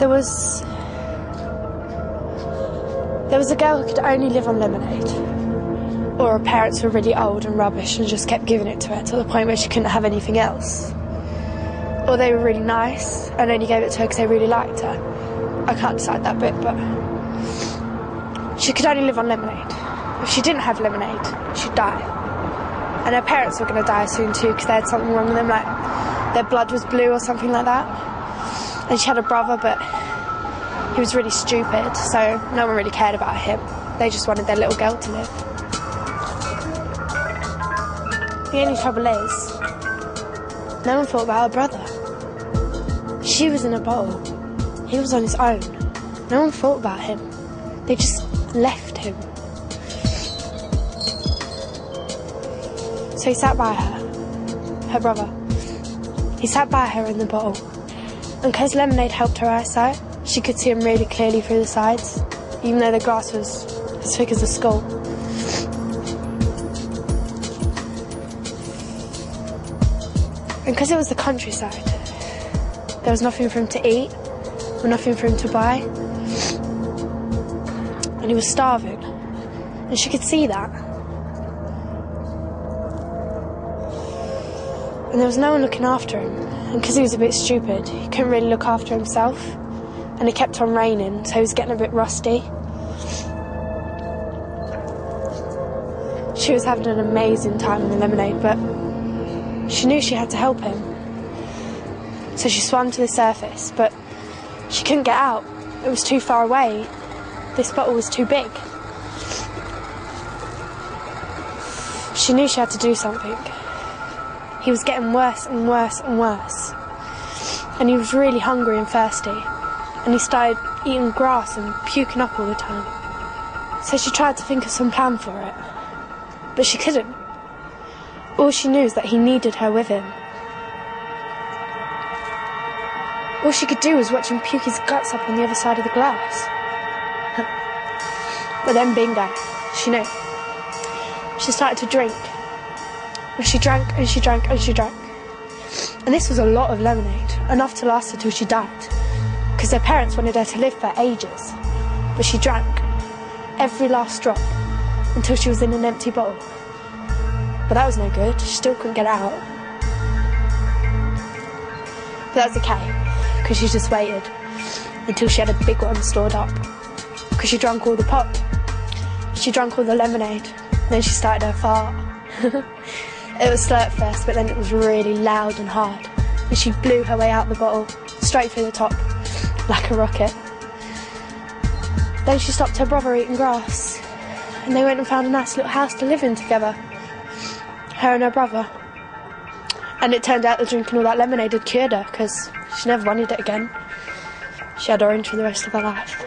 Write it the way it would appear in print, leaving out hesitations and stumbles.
There was a girl who could only live on lemonade, or her parents were really old and rubbish and just kept giving it to her to the point where she couldn't have anything else. Or they were really nice and only gave it to her because they really liked her. I can't decide that bit, but she could only live on lemonade. If she didn't have lemonade, she'd die. And her parents were going to die soon too because they had something wrong with them, like their blood was blue or something like that. And she had a brother, but he was really stupid, so no one really cared about him. They just wanted their little girl to live. The only trouble is, no one thought about her brother. She was in a bottle. He was on his own. No one thought about him. They just left him. So he sat by her brother. He sat by her in the bottle. And because lemonade helped her eyesight, she could see him really clearly through the sides, even though the glass was as thick as a skull. And because it was the countryside, there was nothing for him to eat, or nothing for him to buy. And he was starving. And she could see that. And there was no one looking after him. And because he was a bit stupid, he couldn't really look after himself. And it kept on raining, so he was getting a bit rusty. She was having an amazing time in the lemonade, but she knew she had to help him. So she swam to the surface, but she couldn't get out. It was too far away. This bottle was too big. She knew she had to do something. He was getting worse and worse and worse. And he was really hungry and thirsty. And he started eating grass and puking up all the time. So she tried to think of some plan for it. But she couldn't. All she knew is that he needed her with him. All she could do was watch him puke his guts up on the other side of the glass. But then bingo, she knew. She started to drink. And she drank and she drank and she drank. And this was a lot of lemonade, enough to last her till she died. Because her parents wanted her to live for ages. But she drank every last drop until she was in an empty bottle. But that was no good, she still couldn't get out. But that was okay, because she just waited until she had a big one stored up. Because she drank all the pop. She drank all the lemonade. Then she started her fart. It was slow at first, but then it was really loud and hard. And she blew her way out the bottle, straight through the top, like a rocket. Then she stopped her brother eating grass. And they went and found a nice little house to live in together. Her and her brother. And it turned out that drinking all that lemonade had cured her, because she never wanted it again. She had orange for the rest of her life.